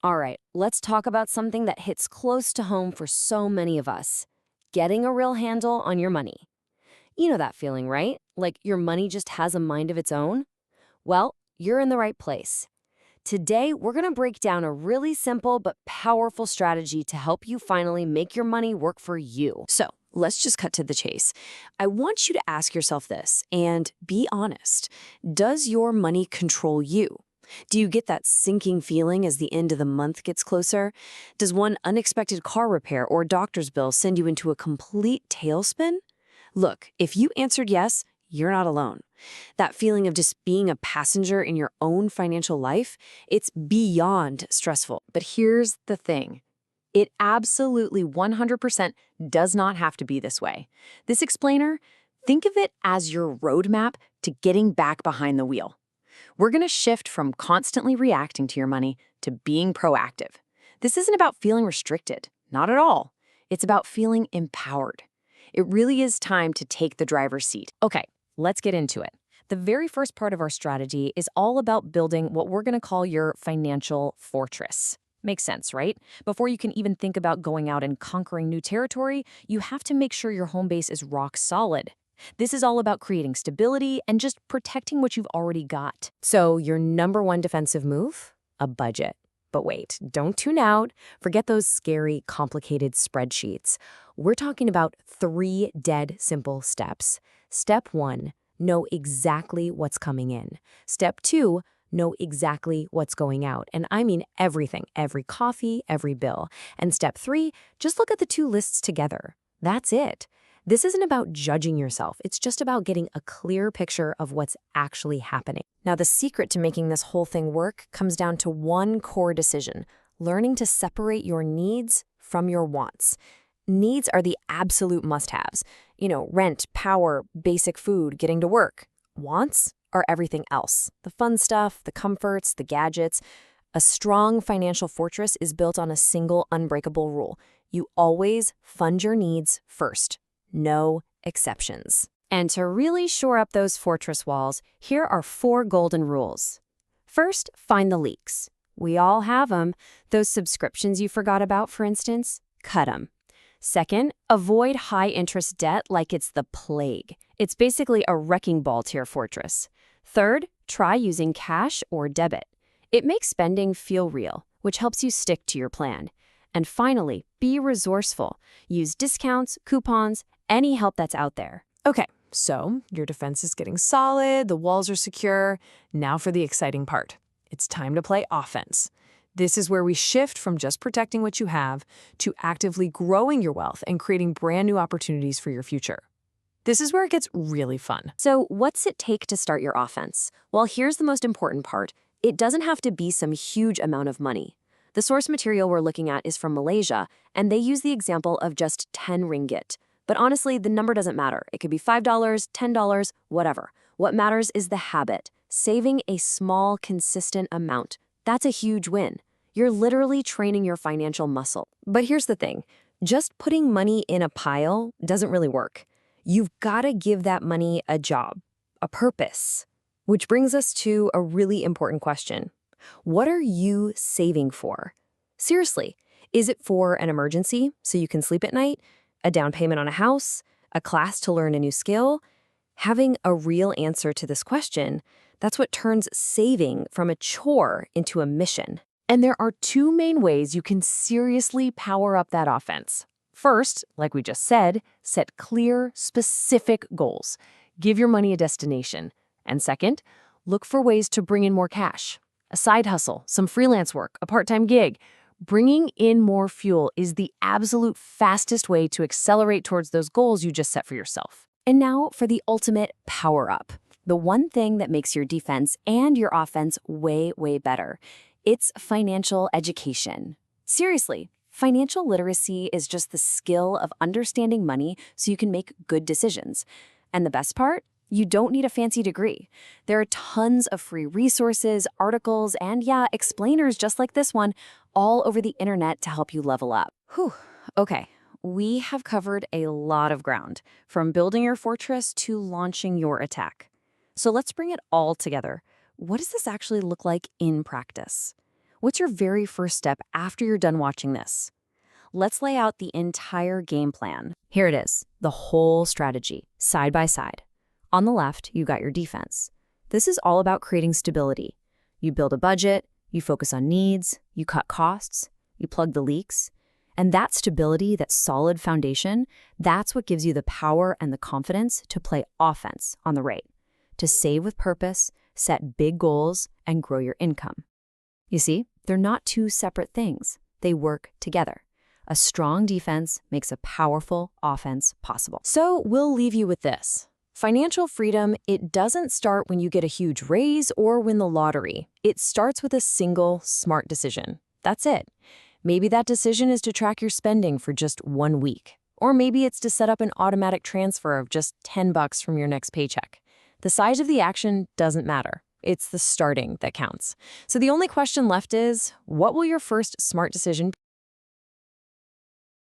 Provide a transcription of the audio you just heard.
All right, let's talk about something that hits close to home for so many of us: getting a real handle on your money. You know that feeling, right? Like your money just has a mind of its own? Well, you're in the right place. Today, we're going to break down a really simple but powerful strategy to help you finally make your money work for you. So, let's just cut to the chase. I want you to ask yourself this and be honest. Does your money control you? Do you get that sinking feeling as the end of the month gets closer? Does one unexpected car repair or doctor's bill send you into a complete tailspin? Look, if you answered yes, you're not alone. That feeling of just being a passenger in your own financial life, it's beyond stressful. But here's the thing. It absolutely 100% does not have to be this way. This explainer, think of it as your roadmap to getting back behind the wheel. We're going to shift from constantly reacting to your money to being proactive. This isn't about feeling restricted, not at all. It's about feeling empowered. It really is time to take the driver's seat. Okay, let's get into it. The very first part of our strategy is all about building what we're going to call your financial fortress. Makes sense, right? Before you can even think about going out and conquering new territory, you have to make sure your home base is rock solid. This is all about creating stability and just protecting what you've already got. So your number one defensive move? A budget. But wait, don't tune out. Forget those scary, complicated spreadsheets. We're talking about 3 dead simple steps. Step 1, know exactly what's coming in. Step 2, know exactly what's going out. And I mean everything, every coffee, every bill. And step 3, just look at the 2 lists together. That's it. This isn't about judging yourself. It's just about getting a clear picture of what's actually happening. Now, the secret to making this whole thing work comes down to one core decision: learning to separate your needs from your wants. Needs are the absolute must-haves. Rent, power, basic food, getting to work. Wants are everything else: the fun stuff, the comforts, the gadgets. A strong financial fortress is built on a single unbreakable rule. You always fund your needs first. No exceptions. And to really shore up those fortress walls, here are 4 golden rules. First, find the leaks. We all have them. Those subscriptions you forgot about, for instance, cut them. Second, avoid high-interest debt like it's the plague. It's basically a wrecking ball to your fortress. Third, try using cash or debit. It makes spending feel real, which helps you stick to your plan. And finally, be resourceful. Use discounts, coupons, any help that's out there. Okay, so your defense is getting solid, the walls are secure. Now for the exciting part. It's time to play offense. This is where we shift from just protecting what you have to actively growing your wealth and creating brand new opportunities for your future. This is where it gets really fun. So what's it take to start your offense? Well, here's the most important part. It doesn't have to be some huge amount of money. The source material we're looking at is from Malaysia, and they use the example of just 10 ringgit. But honestly, the number doesn't matter. It could be $5, $10, whatever. What matters is the habit. Saving a small, consistent amount. That's a huge win. You're literally training your financial muscle. But here's the thing. Just putting money in a pile doesn't really work. You've got to give that money a job, a purpose. Which brings us to a really important question. What are you saving for? Seriously, is it for an emergency so you can sleep at night? A down payment on a house? A class to learn a new skill? Having a real answer to this question, that's what turns saving from a chore into a mission. And there are 2 main ways you can seriously power up that offense. First, like we just said, set clear, specific goals. Give your money a destination. And second, look for ways to bring in more cash. A side hustle, some freelance work, a part-time gig. Bringing in more fuel is the absolute fastest way to accelerate towards those goals you just set for yourself. And now for the ultimate power-up. The one thing that makes your defense and your offense way, way better. It's financial education. Seriously, financial literacy is just the skill of understanding money so you can make good decisions. And the best part? You don't need a fancy degree. There are tons of free resources, articles, and explainers just like this one all over the internet to help you level up. Whew. Okay, we have covered a lot of ground, from building your fortress to launching your attack. So let's bring it all together. What does this actually look like in practice? What's your very first step after you're done watching this? Let's lay out the entire game plan. Here it is, the whole strategy, side by side. On the left, you got your defense. This is all about creating stability. You build a budget, you focus on needs, you cut costs, you plug the leaks. And that stability, that solid foundation, that's what gives you the power and the confidence to play offense on the right, to save with purpose, set big goals, and grow your income. You see, they're not two separate things. They work together. A strong defense makes a powerful offense possible. So we'll leave you with this. Financial freedom, it doesn't start when you get a huge raise or win the lottery. It starts with a single smart decision. That's it. Maybe that decision is to track your spending for just 1 week. Or maybe it's to set up an automatic transfer of just $10 from your next paycheck. The size of the action doesn't matter. It's the starting that counts. So the only question left is, what will your first smart decision be?